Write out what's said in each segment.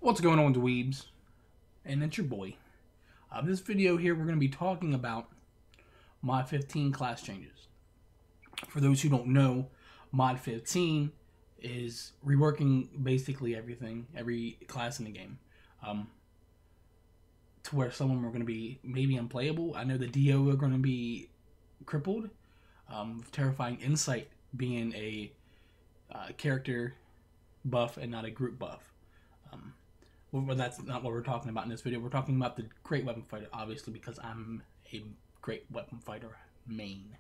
What's going on, dweebs? And it's your boy. This video here, we're going to be talking about Mod 15 class changes. For those who don't know, Mod 15 is reworking basically everything, every class in the game. To where some of them are going to be maybe unplayable. I know the DO are going to be crippled. Terrifying Insight being a character buff and not a group buff. Well, that's not what we're talking about in this video. We're talking about the Great Weapon Fighter, obviously, because I'm a Great Weapon Fighter main.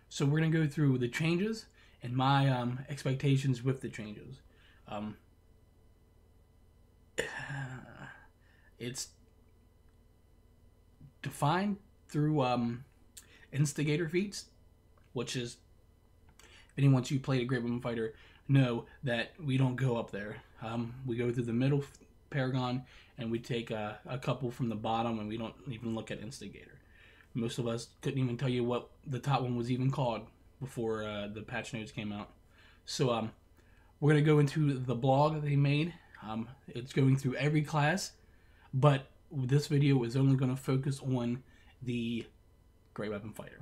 So we're going to go through the changes and my expectations with the changes. It's defined through Instigator feats, which is, if anyone who played a Great Weapon Fighter know that we don't go up there. We go through the middle paragon and we take a couple from the bottom, and we don't even look at Instigator. Most of us couldn't even tell you what the top one was even called before the patch notes came out. So we're going to go into the blog that they made. It's going through every class, but this video is only going to focus on the Great Weapon Fighter.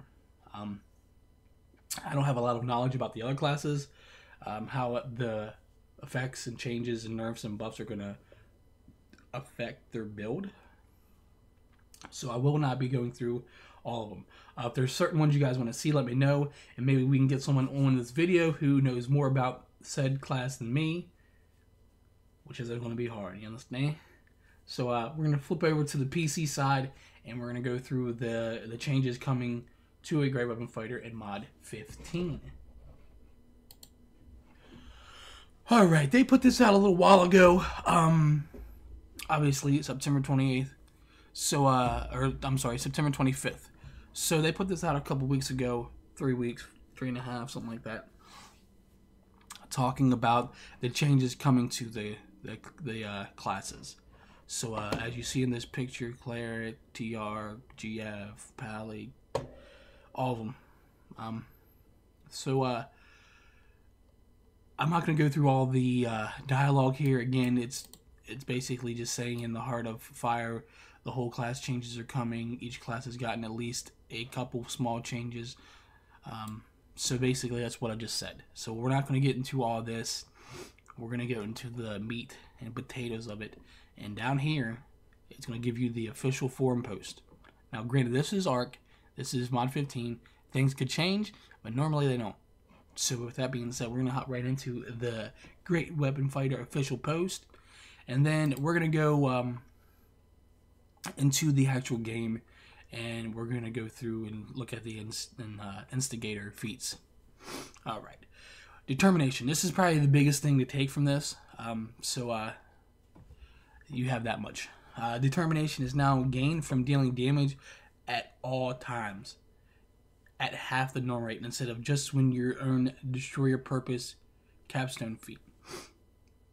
I don't have a lot of knowledge about the other classes, how the effects and changes and nerfs and buffs are going to affect their build. So I will not be going through all of them. If there's certain ones you guys want to see, let me know, and maybe we can get someone on this video who knows more about said class than me, which isn't going to be hard, you understand? So we're going to flip over to the PC side, and we're going to go through the changes coming to a Great Weapon Fighter in Mod 15. Alright, they put this out a little while ago. Obviously, September 28th. So, I'm sorry, September 25th. So they put this out a couple weeks ago, 3 weeks, 3.5, something like that. Talking about the changes coming to the classes. So, as you see in this picture, Claret, TR, GF, Pally, all of them. I'm not going to go through all the dialogue here. Again, it's basically just saying in the Heart of Fire, the whole class changes are coming. Each class has gotten at least a couple small changes. So basically, that's what I just said. So we're not going to get into all this. We're going to go into the meat and potatoes of it. And down here, it's going to give you the official forum post. Now, granted, this is ARC. This is Mod 15. Things could change, but normally they don't. So with that being said, we're going to hop right into the Great Weapon Fighter official post. And then we're going to go into the actual game. And we're going to go through and look at the Instigator feats. Alright. Determination. This is probably the biggest thing to take from this. You have that much. Determination is now gained from dealing damage at all times, at half the normal rate, instead of just when you earn Destroyer Purpose Capstone feat.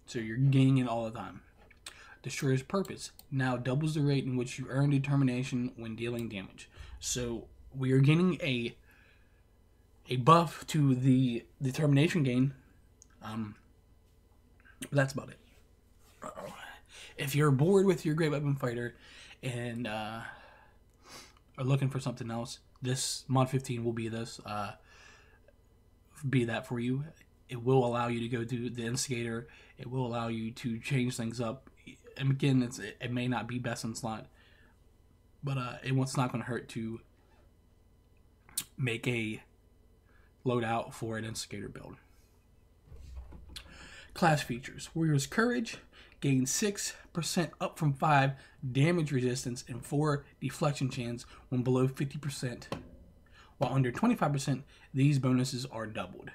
So you're gaining it all the time. Destroyer's Purpose now doubles the rate in which you earn Determination when dealing damage. So we are getting a buff to the Determination gain. But that's about it. If you're bored with your Great Weapon Fighter and are looking for something else, this Mod 15 will be that for you. It will allow you to go to the Instigator. It will allow you to change things up. And again, it may not be best in slot, but it's not going to hurt to make a loadout for an Instigator build. Class features. Warrior's Courage gains 6% up from 5 damage resistance and 4 deflection chance when below 50%. While under 25%, these bonuses are doubled.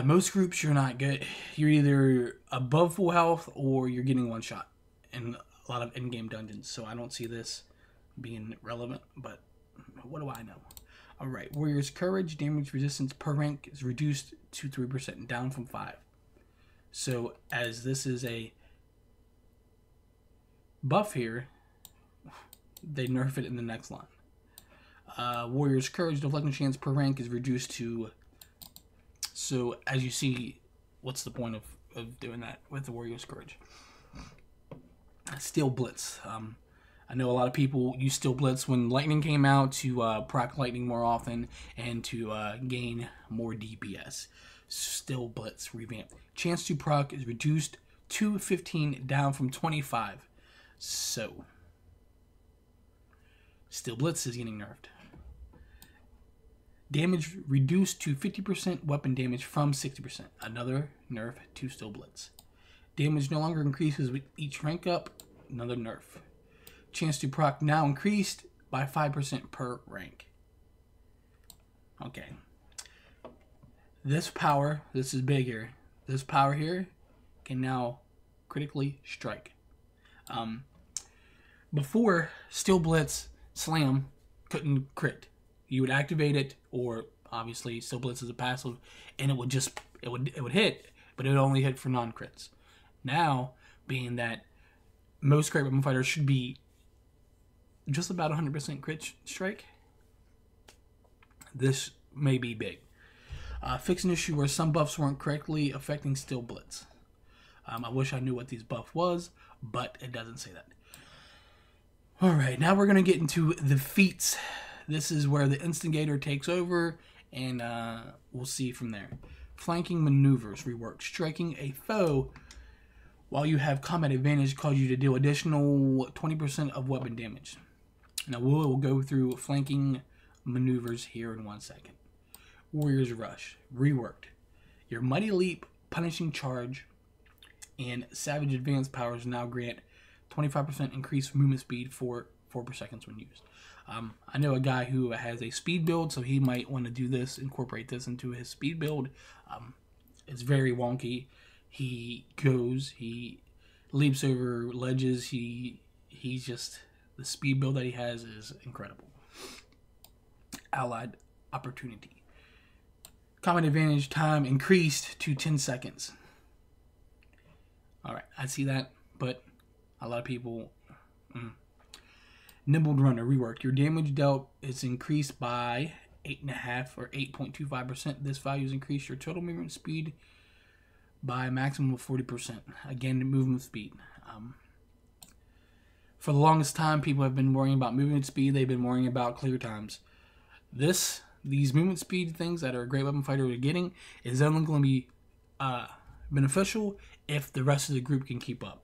Most groups, you're not good. You're either above full health or you're getting one shot in a lot of in-game dungeons. So I don't see this being relevant, but what do I know? Alright, Warrior's Courage damage resistance per rank is reduced to 3%, down from 5. So as this is a buff here, they nerf it in the next line. Warrior's Courage deflection chance per rank is reduced to, so as you see what's the point of doing that with the Warrior Scourge? Steel Blitz. I know a lot of people use Steel Blitz when Lightning came out to proc Lightning more often and to gain more DPS. Steel Blitz revamp. Chance to proc is reduced to 15, down from 25. So, Steel Blitz is getting nerfed. Damage reduced to 50% weapon damage from 60%. Another nerf to Steel Blitz. Damage no longer increases with each rank up. Another nerf. Chance to proc now increased by 5% per rank. Okay. This power, this is big here. This power here can now critically strike. Before, Steel Blitz Slam couldn't crit. You would activate it, or obviously Steel Blitz is a passive, and it would hit, but it would only hit for non-crits. Now, being that most great weapon fighters should be just about 100% crit strike, this may be big. Fix an issue where some buffs weren't correctly affecting Steel Blitz. I wish I knew what these buff was, but it doesn't say that. Alright, now we're going to get into the feats. This is where the Instigator takes over, and we'll see from there. Flanking maneuvers reworked. Striking a foe while you have combat advantage causes you to deal additional 20% of weapon damage. Now we'll go through flanking maneuvers here in 1 second. Warrior's Rush reworked. Your Mighty Leap, Punishing Charge, and Savage Advance powers now grant 25% increased movement speed for 4 per second when used. I know a guy who has a speed build, so he might want to do this, incorporate this into his speed build. It's very wonky. He leaps over ledges. He's just, the speed build that he has is incredible. Allied Opportunity. Combat advantage time increased to 10 seconds. Alright, I see that, but a lot of people... Nibbled Runner reworked. Your damage dealt is increased by 8.5 or 8.25%. This value has increased your total movement speed by a maximum of 40%. Again, movement speed. For the longest time, people have been worrying about movement speed. They've been worrying about clear times. These movement speed things that a great weapon fighter are getting is only going to be beneficial if the rest of the group can keep up.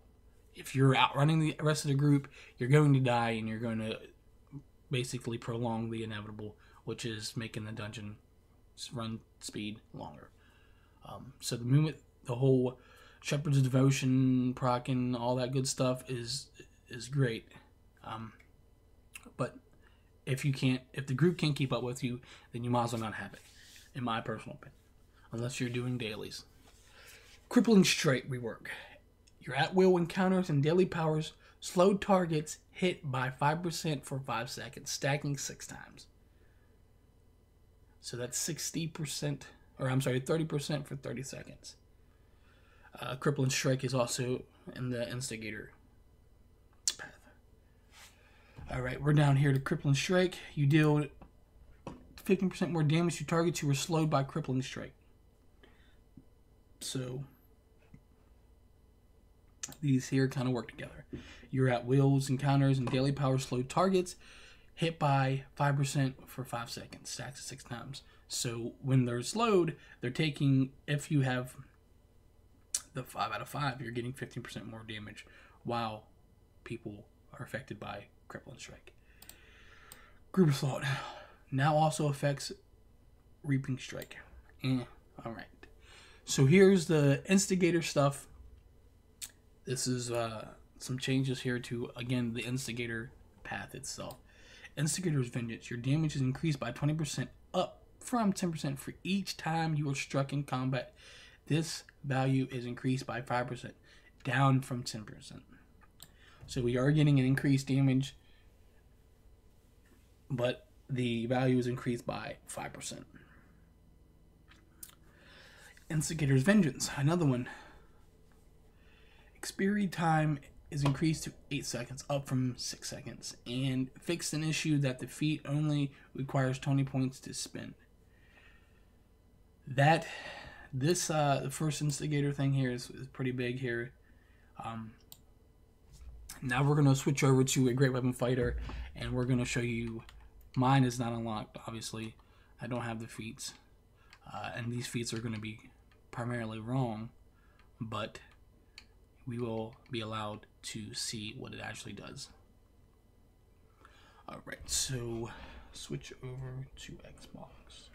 If you're outrunning the rest of the group, you're going to die, and you're going to basically prolong the inevitable, which is making the dungeon run speed longer. So the whole Shepherd's Devotion, procking, all that good stuff is great. But if the group can't keep up with you, then you might as well not have it, in my personal opinion, unless you're doing dailies. Crippling Strike rework. Your at-will encounters and daily powers slowed targets hit by 5% for 5 seconds, stacking 6 times. So that's 30% for 30 seconds. Crippling Strike is also in the Instigator Path. Alright, we're down here to Crippling Strike. You deal 15% more damage to targets who were slowed by Crippling Strike. So these here kind of work together. Your at-wills, encounters, and daily power slowed targets hit by 5% for 5 seconds, stacks 6 times. So when they're slowed, they're taking, if you have the 5 out of 5, you're getting 15% more damage while people are affected by Crippling Strike. Group Assault now also affects Reaping Strike. Alright. So here's the Instigator stuff. This is some changes here to, again, the Instigator Path itself. Instigator's Vengeance. Your damage is increased by 20%, up from 10% for each time you are struck in combat. This value is increased by 5%, down from 10%. So we are getting an increased damage, but the value is increased by 5%. Instigator's Vengeance. Another one. Expiry time is increased to 8 seconds, up from 6 seconds, and fixed an issue that the feat only requires 20 points to spend. That This the first Instigator thing here is pretty big here. Now we're going to switch over to a Great Weapon Fighter, and we're going to show you. Mine is not unlocked, obviously. I don't have the feats, and these feats are going to be primarily wrong, but we will be allowed to see what it actually does. Alright, so switch over to Xbox.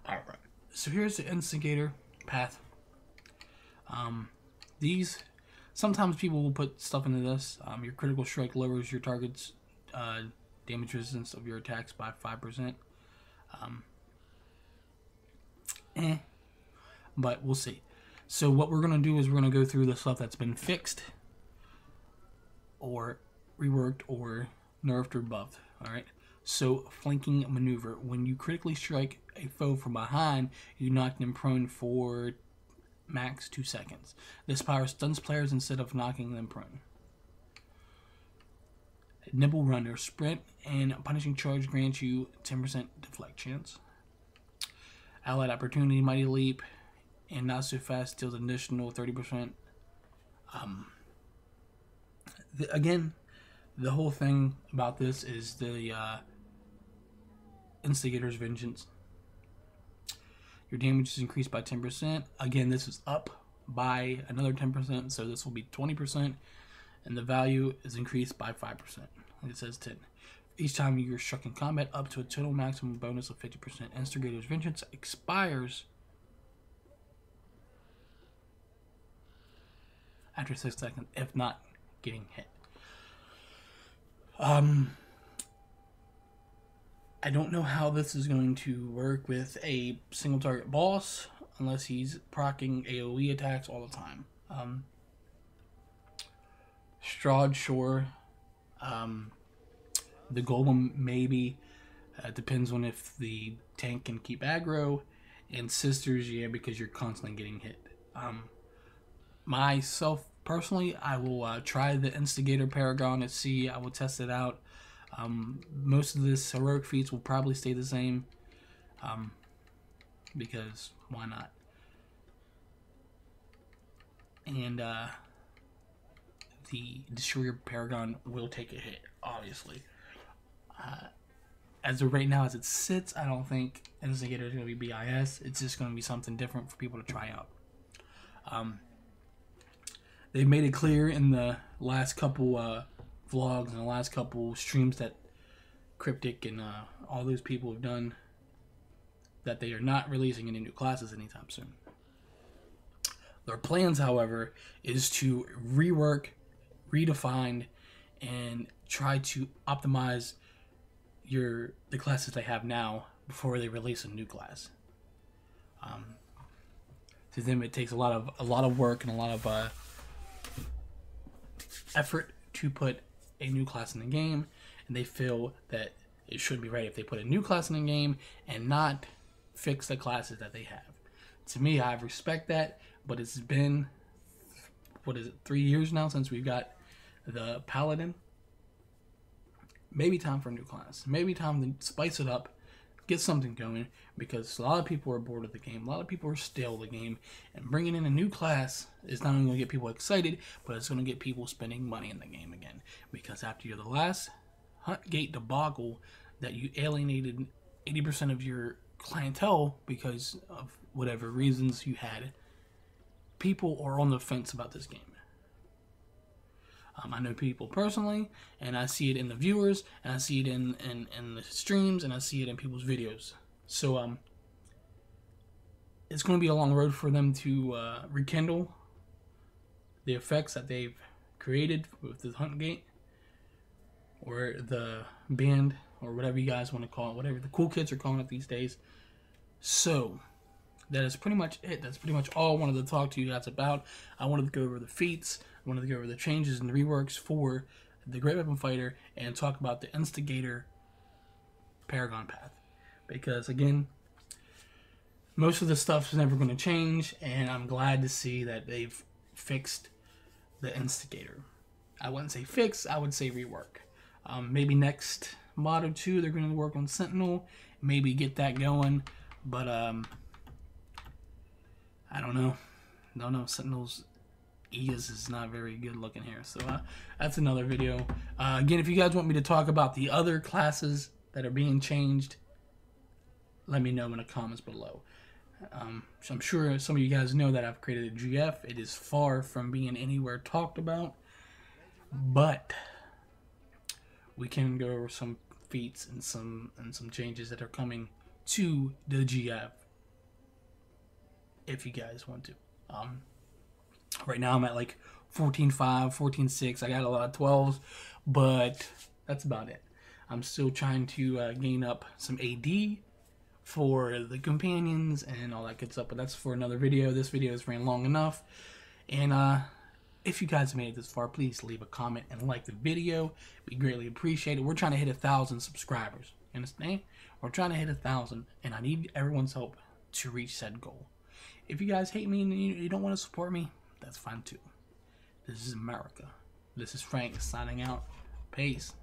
Alright, so here's the Instigator Path. These, sometimes people will put stuff into this. Your critical strike lowers your target's damage resistance of your attacks by 5%. But we'll see. So what we're going to do is we're going to go through the stuff that's been fixed or reworked or nerfed or buffed. Alright, so flanking maneuver. When you critically strike a foe from behind, you knock them prone for max 2 seconds. This power stuns players instead of knocking them prone. Nibble runner. Sprint and punishing charge grants you 10% deflect chance. Allied opportunity. Mighty leap and not so fast deals additional 30%. Again, the whole thing about this is the Instigator's Vengeance. Your damage is increased by 10%. Again, this is up by another 10%, so this will be 20%, and the value is increased by 5%. It says 10. Each time you're struck in combat, up to a total maximum bonus of 50%. Instigator's Vengeance expires after 6 seconds, if not getting hit. I don't know how this is going to work with a single target boss unless he's proccing AoE attacks all the time. Strahd, sure. The Golem, maybe. Depends on if the tank can keep aggro. And Sisters, yeah, because you're constantly getting hit. Myself, personally, I will try the Instigator Paragon and see. I will test it out. Most of this heroic feats will probably stay the same, because why not? And the Destroyer Paragon will take a hit, obviously. As of right now, as it sits, I don't think Instigator is going to be BIS. It's just going to be something different for people to try out. They've made it clear in the last couple vlogs and the last couple streams that Cryptic and all those people have done that they are not releasing any new classes anytime soon. Their plans, however, is to rework, redefine, and try to optimize the classes they have now before they release a new class. To them, it takes a lot of work and a lot of effort to put a new class in the game, and they feel that it should be right if they put a new class in the game and not fix the classes that they have. To me, I respect that, but it's been, what is it, 3 years now since we've got the Paladin. Maybe time for a new class. Maybe time to spice it up, get something going, because a lot of people are bored of the game. A lot of people are stale of the game, and bringing in a new class is not only going to get people excited, but it's going to get people spending money in the game again. Because after you're the last Hunt Gate debacle that you alienated 80% of your clientele because of whatever reasons you had, people are on the fence about this game. I know people personally, and I see it in the viewers, and I see it in the streams, and I see it in people's videos. So it's going to be a long road for them to rekindle the effects that they've created with the Hunt Gate, or the band, or whatever you guys want to call it, whatever the cool kids are calling it these days. So that is pretty much it. That's pretty much all I wanted to talk to you guys about. I wanted to go over the feats. I wanted to go over the changes and the reworks for the Great Weapon Fighter and talk about the Instigator Paragon Path. Because, again, most of the stuff is never going to change, and I'm glad to see that they've fixed the Instigator. I wouldn't say fix, I would say rework. Maybe next mod or two they're going to work on Sentinel, maybe get that going. But I don't know. Sentinels ES is not very good looking here. So that's another video. Again, if you guys want me to talk about the other classes that are being changed, let me know in the comments below. So I'm sure some of you guys know that I've created a GF. It is far from being anywhere talked about, but we can go over some feats and some changes that are coming to the GF if you guys want to. Right now I'm at like 14.5, 14.6. I got a lot of 12s, but that's about it. I'm still trying to gain up some AD for the companions and all that good stuff, but that's for another video. This video has ran long enough, and if you guys made it this far, please leave a comment and like the video. We greatly appreciate it. We're trying to hit 1,000 subscribers. You understand? We're trying to hit 1,000, and I need everyone's help to reach said goal. If you guys hate me and you don't want to support me, that's fine too. This is America. This is Frank signing out. Peace.